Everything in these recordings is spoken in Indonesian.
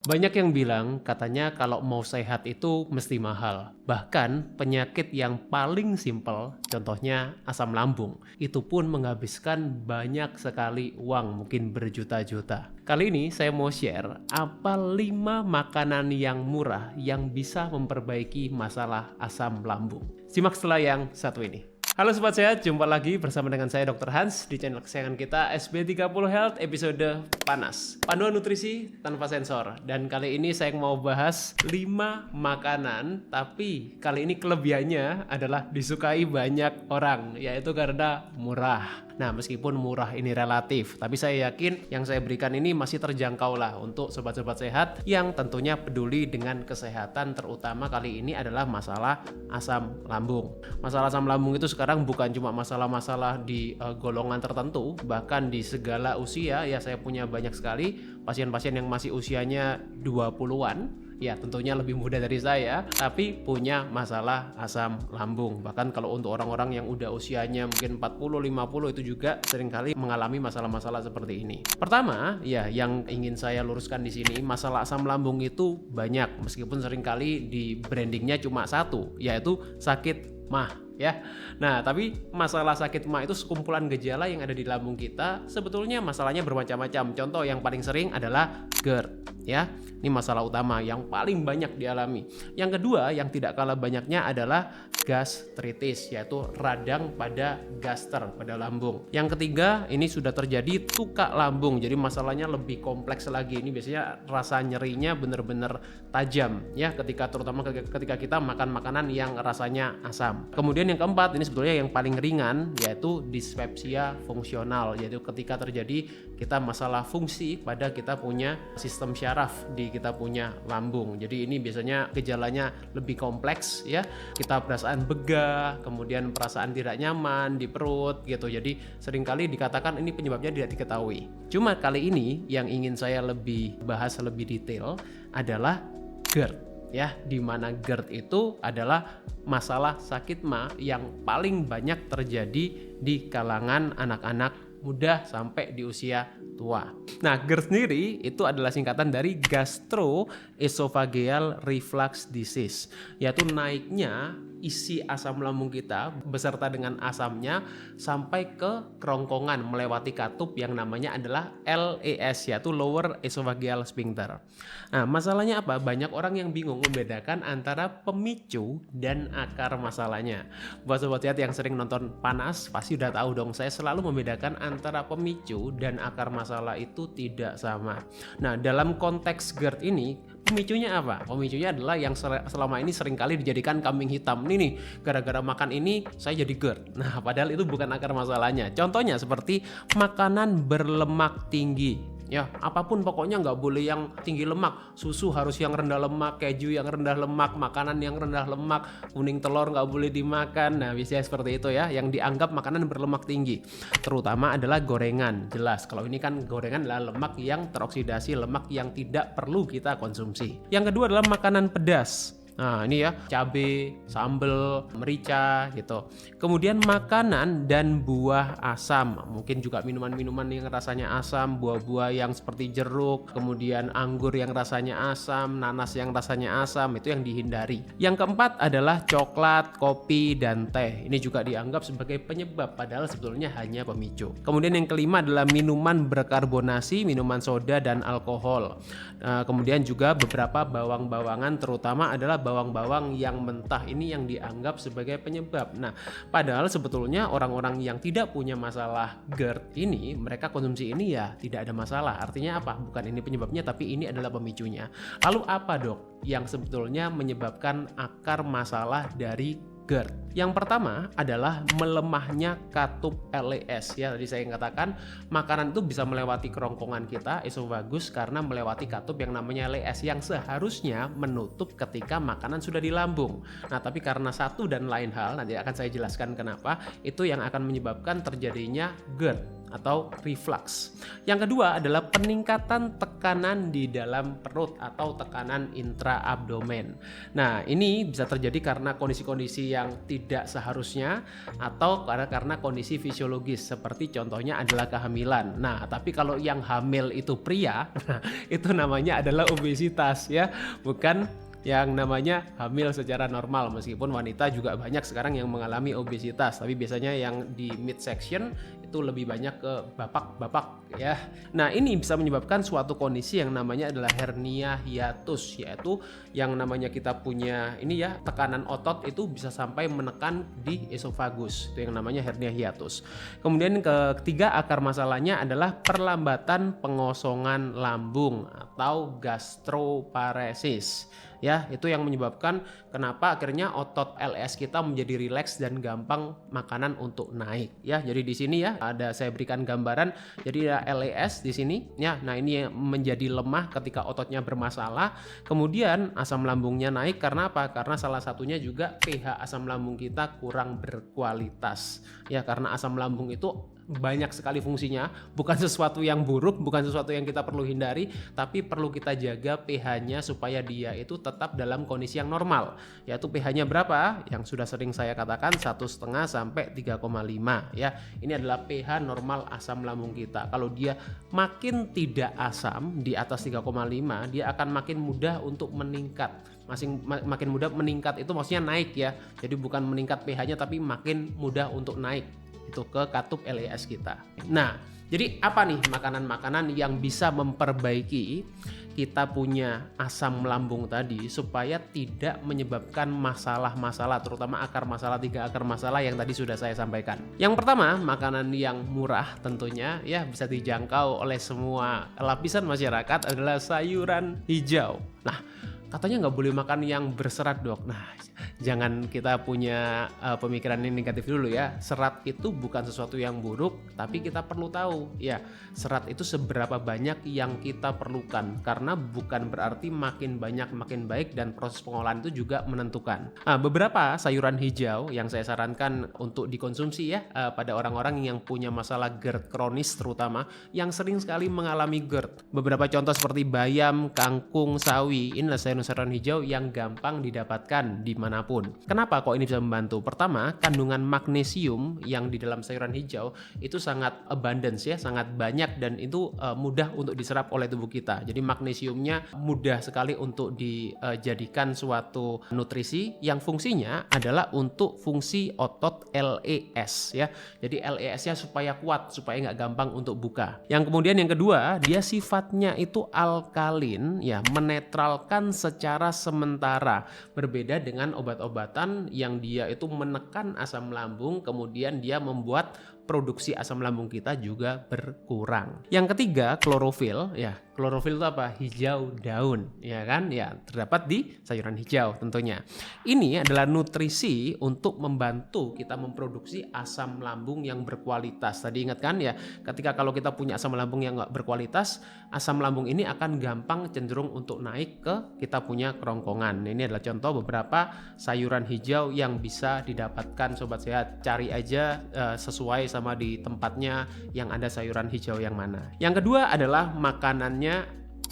Banyak yang bilang katanya kalau mau sehat itu mesti mahal. Bahkan penyakit yang paling simpel, contohnya asam lambung, itu pun menghabiskan banyak sekali uang, mungkin berjuta-juta. Kali ini saya mau share apa 5 makanan yang murah yang bisa memperbaiki masalah asam lambung. Simak setelah yang satu ini. Halo Sobat Sehat, jumpa lagi bersama dengan saya Dr. Hans di channel kesayangan kita SB30 Health episode panas. Panduan nutrisi tanpa sensor. Dan kali ini saya mau bahas 5 makanan, tapi kali ini kelebihannya adalah disukai banyak orang, yaitu karena murah. Nah, meskipun murah ini relatif, tapi saya yakin yang saya berikan ini masih terjangkau lah untuk sobat-sobat sehat yang tentunya peduli dengan kesehatan, terutama kali ini adalah masalah asam lambung. Masalah asam lambung itu sekarang bukan cuma masalah-masalah di golongan tertentu, bahkan di segala usia. Ya, saya punya banyak sekali pasien-pasien yang masih usianya 20-an. Ya, tentunya lebih muda dari saya, tapi punya masalah asam lambung. Bahkan kalau untuk orang-orang yang udah usianya mungkin 40-50 itu juga seringkali mengalami masalah-masalah seperti ini. Pertama, ya yang ingin saya luruskan di sini, masalah asam lambung itu banyak, meskipun seringkali di brandingnya cuma satu, yaitu sakit MAH. Ya, nah tapi masalah sakit MAH itu sekumpulan gejala yang ada di lambung kita. Sebetulnya masalahnya bermacam-macam. Contoh yang paling sering adalah GERD. Ya, ini masalah utama yang paling banyak dialami. Yang kedua yang tidak kalah banyaknya adalah gastritis, yaitu radang pada gaster, pada lambung. Yang ketiga ini sudah terjadi tukak lambung, jadi masalahnya lebih kompleks lagi. Ini biasanya rasa nyerinya benar-benar tajam ya, terutama ketika kita makan makanan yang rasanya asam. Kemudian yang keempat ini sebetulnya yang paling ringan, yaitu dispepsia fungsional, yaitu ketika terjadi kita masalah fungsi pada kita punya sistem syaraf di kita punya lambung. Jadi ini biasanya gejalanya lebih kompleks ya. Kita perasaan begah, kemudian perasaan tidak nyaman di perut gitu. Jadi seringkali dikatakan ini penyebabnya tidak diketahui. Cuma kali ini yang ingin saya bahas lebih detail adalah GERD ya, di mana GERD itu adalah masalah sakit MAH yang paling banyak terjadi di kalangan anak-anak muda sampai di usia tua. Nah, GERD sendiri itu adalah singkatan dari gastroesophageal reflux disease, yaitu naiknya isi asam lambung kita beserta dengan asamnya sampai ke kerongkongan melewati katup yang namanya adalah LES, yaitu lower esophageal sphincter. Nah, masalahnya apa? Banyak orang yang bingung membedakan antara pemicu dan akar masalahnya. Buat sobat sehat yang sering nonton Panas pasti udah tahu dong, saya selalu membedakan antara pemicu dan akar masalah itu tidak sama. Nah, dalam konteks GERD ini pemicunya apa? Pemicunya adalah yang selama ini seringkali dijadikan kambing hitam. Ini nih, gara-gara makan ini saya jadi GERD. Nah, padahal itu bukan akar masalahnya. Contohnya seperti makanan berlemak tinggi. Ya, apapun pokoknya nggak boleh yang tinggi lemak. Susu harus yang rendah lemak, keju yang rendah lemak, makanan yang rendah lemak, kuning telur nggak boleh dimakan. Nah, biasanya seperti itu ya, yang dianggap makanan berlemak tinggi. Terutama adalah gorengan. Jelas, kalau ini kan gorengan adalah lemak yang teroksidasi, lemak yang tidak perlu kita konsumsi. Yang kedua adalah makanan pedas. Nah, ini ya, cabai, sambal, merica gitu. Kemudian makanan dan buah asam, mungkin juga minuman-minuman yang rasanya asam, buah-buah yang seperti jeruk, kemudian anggur yang rasanya asam, nanas yang rasanya asam, itu yang dihindari. Yang keempat adalah coklat, kopi, dan teh. Ini juga dianggap sebagai penyebab, padahal sebetulnya hanya pemicu. Kemudian yang kelima adalah minuman berkarbonasi, minuman soda, dan alkohol. Kemudian juga beberapa bawang-bawangan, terutama adalah bawang-bawang yang mentah, ini yang dianggap sebagai penyebab. Nah, padahal sebetulnya orang-orang yang tidak punya masalah GERD ini, mereka konsumsi ini ya tidak ada masalah. Artinya apa? Bukan ini penyebabnya, tapi ini adalah pemicunya. Lalu apa dok yang sebetulnya menyebabkan akar masalah dari GERD? Yang pertama adalah melemahnya katup LES ya. Tadi saya katakan makanan itu bisa melewati kerongkongan kita esofagus karena melewati katup yang namanya LES yang seharusnya menutup ketika makanan sudah di lambung. Nah, tapi karena satu dan lain hal, nanti akan saya jelaskan kenapa, itu yang akan menyebabkan terjadinya GERD. atau reflux. Yang kedua adalah peningkatan tekanan di dalam perut atau tekanan intraabdomen. Nah, ini bisa terjadi karena kondisi-kondisi yang tidak seharusnya atau karena kondisi fisiologis seperti contohnya adalah kehamilan. Nah, tapi kalau yang hamil itu pria, itu namanya adalah obesitas ya, bukan yang namanya hamil secara normal. Meskipun wanita juga banyak sekarang yang mengalami obesitas, tapi biasanya yang di midsection itu lebih banyak ke bapak-bapak ya. Nah, ini bisa menyebabkan suatu kondisi yang namanya adalah hernia hiatus, yaitu yang namanya kita punya ini ya, tekanan otot itu bisa sampai menekan di esofagus, itu yang namanya hernia hiatus. Kemudian ketiga akar masalahnya adalah perlambatan pengosongan lambung atau gastroparesis. Ya, itu yang menyebabkan kenapa akhirnya otot LES kita menjadi rileks dan gampang makanan untuk naik ya. Jadi di sini ya ada saya berikan gambaran. Jadi ya LES di sini ya. Nah, ini menjadi lemah ketika ototnya bermasalah. Kemudian asam lambungnya naik karena apa? Karena salah satunya juga pH asam lambung kita kurang berkualitas. Ya, karena asam lambung itu banyak sekali fungsinya, bukan sesuatu yang buruk, bukan sesuatu yang kita perlu hindari, tapi perlu kita jaga pH-nya supaya dia itu tetap dalam kondisi yang normal, yaitu pH-nya berapa? Yang sudah sering saya katakan 1,5 sampai 3,5 ya. Ini adalah pH normal asam lambung kita. Kalau dia makin tidak asam di atas 3,5, dia akan makin mudah untuk meningkat. Makin mudah meningkat itu maksudnya naik ya. Jadi bukan meningkat pH-nya tapi makin mudah untuk naik itu ke katup LES kita. Nah, jadi apa nih makanan-makanan yang bisa memperbaiki kita punya asam lambung tadi supaya tidak menyebabkan masalah-masalah, terutama akar masalah, 3 akar masalah yang tadi sudah saya sampaikan. Yang pertama, makanan yang murah tentunya ya bisa dijangkau oleh semua lapisan masyarakat adalah sayuran hijau. Nah, katanya nggak boleh makan yang berserat, Dok. Nah, jangan kita punya pemikiran yang negatif dulu ya. Serat itu bukan sesuatu yang buruk, tapi kita perlu tahu ya, serat itu seberapa banyak yang kita perlukan. Karena bukan berarti makin banyak makin baik, dan proses pengolahan itu juga menentukan. Beberapa sayuran hijau yang saya sarankan untuk dikonsumsi ya pada orang-orang yang punya masalah GERD kronis, terutama yang sering sekali mengalami GERD. Beberapa contoh seperti bayam, kangkung, sawi. Inilah sayuran hijau yang gampang didapatkan dimanapun. Kenapa kok ini bisa membantu? Pertama, kandungan magnesium yang di dalam sayuran hijau itu sangat abundance ya, sangat banyak, dan itu mudah untuk diserap oleh tubuh kita. Jadi magnesiumnya mudah sekali untuk dijadikan suatu nutrisi yang fungsinya adalah untuk fungsi otot LES ya. Jadi LES-nya supaya kuat, supaya nggak gampang untuk buka. Yang kemudian yang kedua, dia sifatnya itu alkalin ya, menetralkan secara sementara, berbeda dengan obat-obatan yang dia itu menekan asam lambung, kemudian dia membuat produksi asam lambung kita juga berkurang. Yang ketiga, klorofil ya. Klorofil itu apa? Hijau daun, ya kan? Ya, terdapat di sayuran hijau tentunya. Ini adalah nutrisi untuk membantu kita memproduksi asam lambung yang berkualitas. Tadi ingat kan ya, ketika kalau kita punya asam lambung yang nggak berkualitas, asam lambung ini akan gampang cenderung untuk naik ke kita punya kerongkongan. Ini adalah contoh beberapa sayuran hijau yang bisa didapatkan Sobat Sehat. Cari aja sesuai sama di tempatnya yang ada sayuran hijau yang mana. Yang kedua adalah makanannya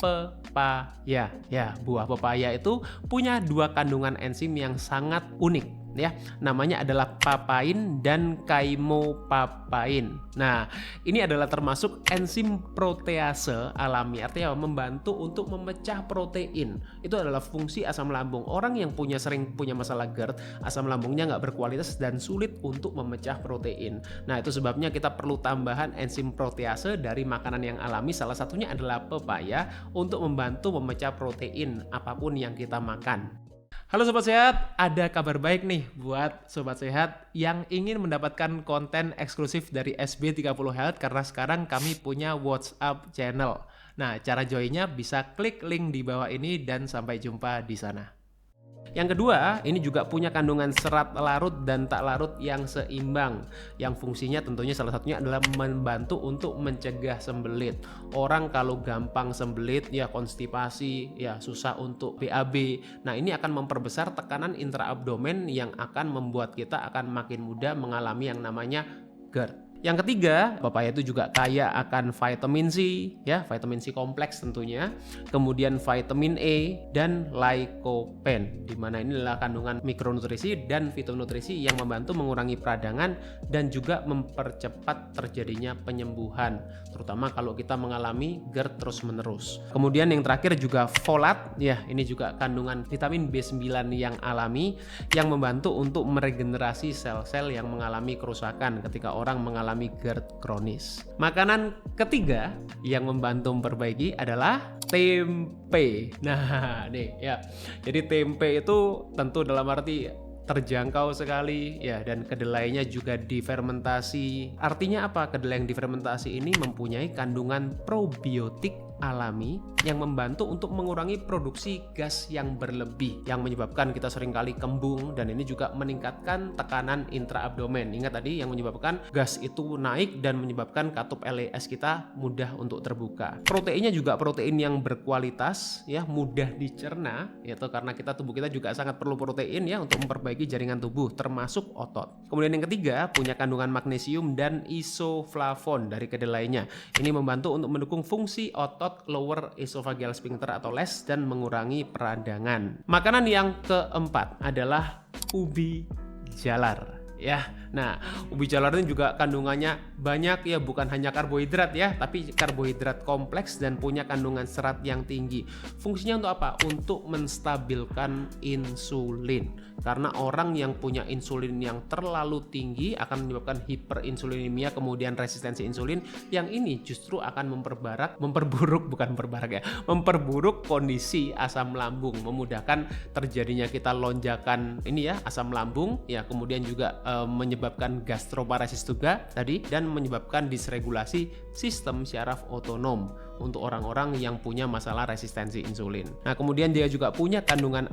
pepaya. Ya, buah pepaya itu punya 2 kandungan enzim yang sangat unik ya. Namanya adalah papain dan kaimopapain. Nah, ini adalah termasuk enzim protease alami, artinya membantu untuk memecah protein. Itu adalah fungsi asam lambung. Orang yang sering punya masalah GERD, asam lambungnya nggak berkualitas dan sulit untuk memecah protein. Nah, itu sebabnya kita perlu tambahan enzim protease dari makanan yang alami. Salah satunya adalah pepaya untuk membantu memecah protein apapun yang kita makan. Halo Sobat Sehat, ada kabar baik nih buat Sobat Sehat yang ingin mendapatkan konten eksklusif dari SB30 Health, karena sekarang kami punya WhatsApp channel. Nah, cara joinnya bisa klik link di bawah ini dan sampai jumpa di sana. Yang kedua, ini juga punya kandungan serat larut dan tak larut yang seimbang, yang fungsinya tentunya salah satunya adalah membantu untuk mencegah sembelit. Orang kalau gampang sembelit ya, konstipasi ya, susah untuk BAB. Nah, ini akan memperbesar tekanan intraabdomen yang akan membuat kita akan makin mudah mengalami yang namanya GERD Yang ketiga, papaya itu juga kaya akan vitamin C, ya, vitamin C kompleks tentunya, kemudian vitamin E dan lycopene, di mana ini adalah kandungan mikronutrisi dan fitonutrisi yang membantu mengurangi peradangan dan juga mempercepat terjadinya penyembuhan, terutama kalau kita mengalami GERD terus-menerus. Kemudian yang terakhir juga folat, ya, ini juga kandungan vitamin B9 yang alami yang membantu untuk meregenerasi sel-sel yang mengalami kerusakan ketika orang mengalami GERD kronis. Makanan ketiga yang membantu memperbaiki adalah tempe. Nah, nih ya. Jadi tempe itu tentu dalam arti terjangkau sekali ya, dan kedelainya juga difermentasi. Artinya apa? Kedelai yang difermentasi ini mempunyai kandungan probiotik alami yang membantu untuk mengurangi produksi gas yang berlebih yang menyebabkan kita seringkali kembung, dan ini juga meningkatkan tekanan intraabdomen. Ingat tadi yang menyebabkan gas itu naik dan menyebabkan katup LES kita mudah untuk terbuka. Proteinnya juga protein yang berkualitas ya, mudah dicerna, yaitu karena tubuh kita juga sangat perlu protein ya untuk memperbaiki jaringan tubuh termasuk otot. Kemudian yang ketiga punya kandungan magnesium dan isoflavon dari kedelainya. Ini membantu untuk mendukung fungsi otot lower esophageal sphincter atau LES dan mengurangi peradangan. Makanan yang keempat adalah ubi jalar. Ya, nah ubi jalar ini juga kandungannya banyak ya, bukan hanya karbohidrat ya, tapi karbohidrat kompleks dan punya kandungan serat yang tinggi. Fungsinya untuk apa? Untuk menstabilkan insulin. Karena orang yang punya insulin yang terlalu tinggi akan menyebabkan hiperinsulinemia, kemudian resistensi insulin, yang ini justru akan memperburuk kondisi asam lambung, memudahkan terjadinya kita lonjakan ini ya, asam lambung ya, kemudian juga menyebabkan gastroparesis juga tadi, dan menyebabkan disregulasi sistem syaraf otonom untuk orang-orang yang punya masalah resistensi insulin. Nah, kemudian dia juga punya kandungan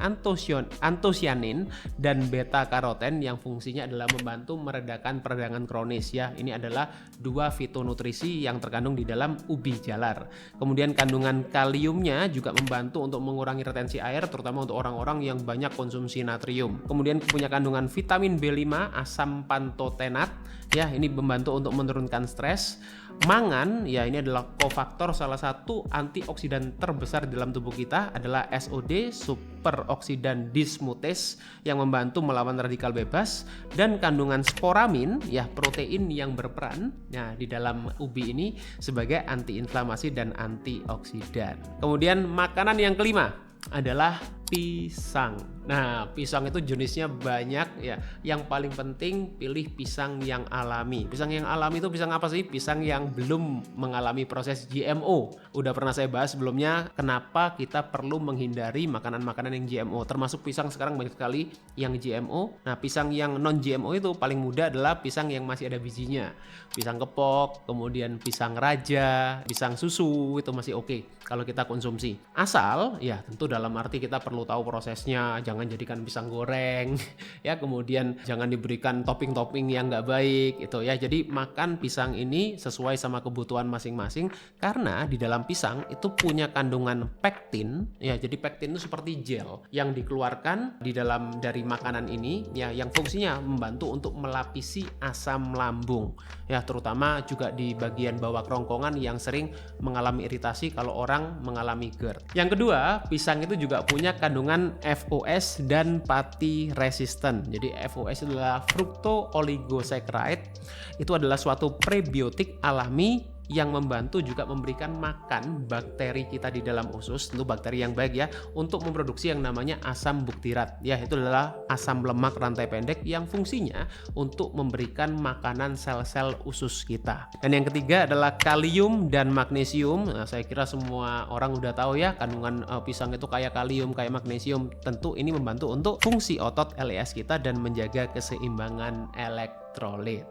antosianin dan beta karoten yang fungsinya adalah membantu meredakan peradangan kronis ya. Ini adalah dua fitonutrisi yang terkandung di dalam ubi jalar. Kemudian kandungan kaliumnya juga membantu untuk mengurangi retensi air, terutama untuk orang-orang yang banyak konsumsi natrium. Kemudian punya kandungan vitamin B5, asam pantotenat ya, ini membantu untuk menurunkan stres. Mangan ya, ini adalah kofaktor, salah satu antioksidan terbesar di dalam tubuh kita adalah SOD, superoksidan dismutase, yang membantu melawan radikal bebas. Dan kandungan sporamin ya, protein yang berperan nah di dalam ubi ini sebagai antiinflamasi dan antioksidan. Kemudian makanan yang kelima adalah pisang. Nah, pisang itu jenisnya banyak ya. Yang paling penting pilih pisang yang alami. Pisang yang alami itu pisang apa sih? Pisang yang belum mengalami proses GMO. Udah pernah saya bahas sebelumnya kenapa kita perlu menghindari makanan-makanan yang GMO. Termasuk pisang sekarang banyak sekali yang GMO. Nah, pisang yang non GMO itu paling mudah adalah pisang yang masih ada bijinya. Pisang kepok, kemudian pisang raja, pisang susu itu masih oke kalau kita konsumsi. Asal ya tentu dalam arti kita perlu tahu prosesnya, jangan jadikan pisang goreng ya, kemudian jangan diberikan topping-topping yang nggak baik itu ya. Jadi makan pisang ini sesuai sama kebutuhan masing-masing, karena di dalam pisang itu punya kandungan pektin ya. Jadi pektin itu seperti gel yang dikeluarkan di dalam dari makanan ini ya, yang fungsinya membantu untuk melapisi asam lambung ya, terutama juga di bagian bawah kerongkongan yang sering mengalami iritasi kalau orang mengalami GERD. Yang kedua, pisang itu juga punya kandungan FOS dan pati resisten. Jadi FOS adalah fructo oligosaccharide. Itu adalah suatu prebiotik alami yang membantu juga memberikan makan bakteri kita di dalam usus, tentu bakteri yang baik ya, untuk memproduksi yang namanya asam buktirat ya. Itu adalah asam lemak rantai pendek yang fungsinya untuk memberikan makanan sel-sel usus kita. Dan yang ketiga adalah kalium dan magnesium. Nah, saya kira semua orang udah tahu ya, kandungan pisang itu kayak kalium, kayak magnesium. Tentu ini membantu untuk fungsi otot LES kita dan menjaga keseimbangan elektrolit.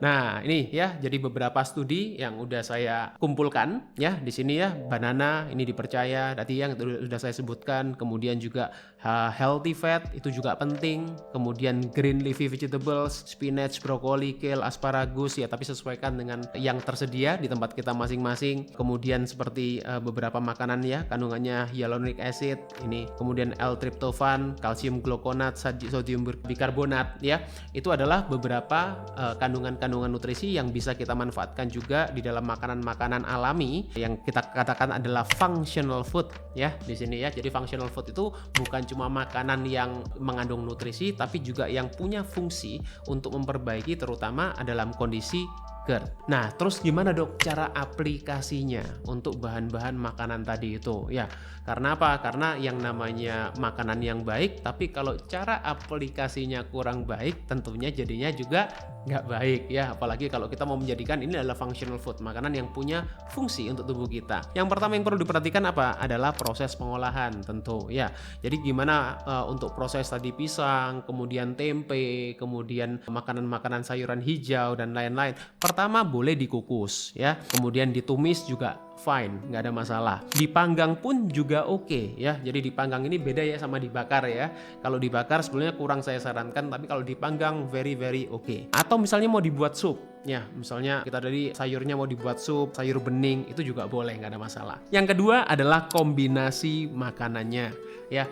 Nah, ini ya, jadi beberapa studi yang udah saya kumpulkan ya di sini ya. Banana ini dipercaya, tadi yang sudah saya sebutkan. Kemudian juga healthy fat itu juga penting. Kemudian green leafy vegetables, spinach, brokoli, kale, asparagus ya, tapi sesuaikan dengan yang tersedia di tempat kita masing-masing. Kemudian seperti beberapa makanan ya, kandungannya hyaluronic acid ini, kemudian L-tryptophan, kalsium gluconat, sodium bikarbonat ya. Itu adalah beberapa kandungan-kandungan nutrisi yang bisa kita manfaatkan juga di dalam makanan-makanan alami yang kita katakan adalah functional food ya di sini ya. Jadi functional food itu bukan cuma makanan yang mengandung nutrisi, tapi juga yang punya fungsi untuk memperbaiki terutama dalam kondisi GERD. Nah, terus gimana dok cara aplikasinya untuk bahan-bahan makanan tadi itu? Ya, karena apa? Karena yang namanya makanan yang baik, tapi kalau cara aplikasinya kurang baik, tentunya jadinya juga nggak baik ya. Apalagi kalau kita mau menjadikan ini adalah functional food, makanan yang punya fungsi untuk tubuh kita. Yang pertama yang perlu diperhatikan apa? Adalah proses pengolahan tentu ya. Jadi gimana untuk proses tadi pisang, kemudian tempe, kemudian makanan-makanan sayuran hijau dan lain-lain. Pertama boleh dikukus ya, kemudian ditumis juga fine, nggak ada masalah. Dipanggang pun juga oke ya. Jadi dipanggang ini beda ya sama dibakar ya. Kalau dibakar sebenarnya kurang saya sarankan, tapi kalau dipanggang very oke. Atau misalnya mau dibuat sup. Ya, misalnya kita tadi sayurnya mau dibuat sup, sayur bening, itu juga boleh, nggak ada masalah. Yang kedua adalah kombinasi makanannya ya.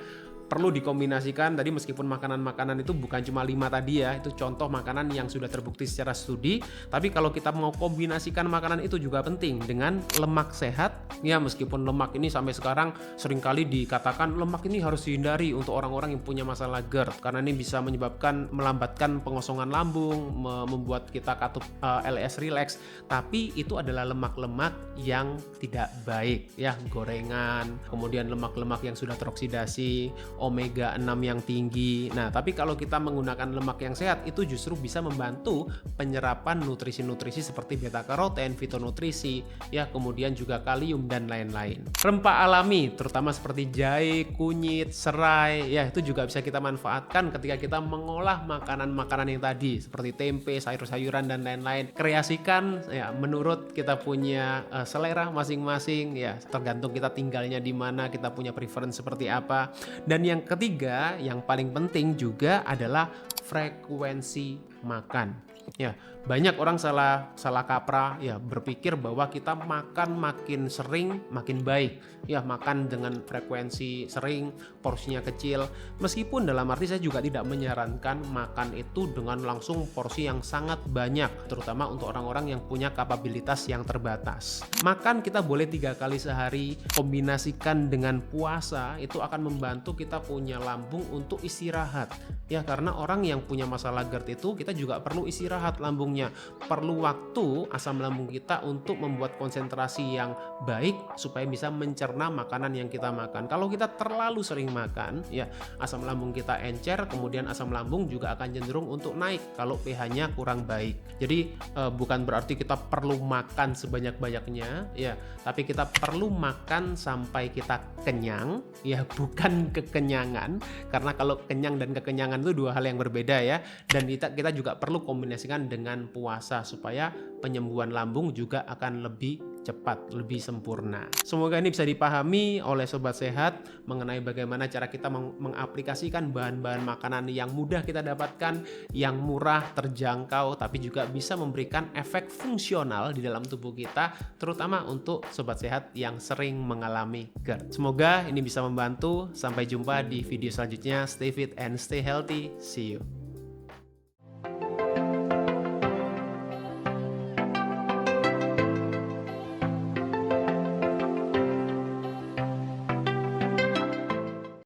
Perlu dikombinasikan tadi, meskipun makanan-makanan itu bukan cuma 5 tadi ya, itu contoh makanan yang sudah terbukti secara studi, tapi kalau kita mau kombinasikan makanan itu juga penting dengan lemak sehat ya. Meskipun lemak ini sampai sekarang seringkali dikatakan lemak ini harus dihindari untuk orang-orang yang punya masalah GERD karena ini bisa menyebabkan melambatkan pengosongan lambung, membuat kita katup LS relax, tapi itu adalah lemak-lemak yang tidak baik ya, gorengan, kemudian lemak-lemak yang sudah teroksidasi, omega 6 yang tinggi. Nah, tapi kalau kita menggunakan lemak yang sehat itu justru bisa membantu penyerapan nutrisi-nutrisi seperti beta karoten, fitonutrisi, ya, kemudian juga kalium dan lain-lain. Rempah alami terutama seperti jahe, kunyit, serai, ya itu juga bisa kita manfaatkan ketika kita mengolah makanan-makanan yang tadi seperti tempe, sayur-sayuran dan lain-lain. Kreasikan ya menurut kita punya selera masing-masing ya, tergantung kita tinggalnya di mana, kita punya preference seperti apa. Dan yang ketiga, yang paling penting juga adalah frekuensi makan. Ya, banyak orang salah kaprah ya, berpikir bahwa kita makan makin sering makin baik. Ya, makan dengan frekuensi sering, porsinya kecil. Meskipun dalam arti saya juga tidak menyarankan makan itu dengan langsung porsi yang sangat banyak, terutama untuk orang-orang yang punya kapabilitas yang terbatas. Makan kita boleh 3 kali sehari, kombinasikan dengan puasa itu akan membantu kita punya lambung untuk istirahat. Ya, karena orang yang punya masalah GERD itu kita juga perlu istirahat lambungnya, perlu waktu asam lambung kita untuk membuat konsentrasi yang baik supaya bisa mencerna makanan yang kita makan. Kalau kita terlalu sering makan ya, asam lambung kita encer, kemudian asam lambung juga akan cenderung untuk naik kalau pH-nya kurang baik. Jadi bukan berarti kita perlu makan sebanyak-banyaknya ya, tapi kita perlu makan sampai kita kenyang ya, bukan kekenyangan, karena kalau kenyang dan kekenyangan itu 2 hal yang berbeda ya. Dan kita juga perlu kombinasikan dengan puasa supaya penyembuhan lambung juga akan lebih cepat, lebih sempurna. Semoga ini bisa dipahami oleh Sobat Sehat mengenai bagaimana cara kita mengaplikasikan bahan-bahan makanan yang mudah kita dapatkan, yang murah, terjangkau, tapi juga bisa memberikan efek fungsional di dalam tubuh kita, terutama untuk Sobat Sehat yang sering mengalami GERD. Semoga ini bisa membantu. Sampai jumpa di video selanjutnya. Stay fit and stay healthy. See you.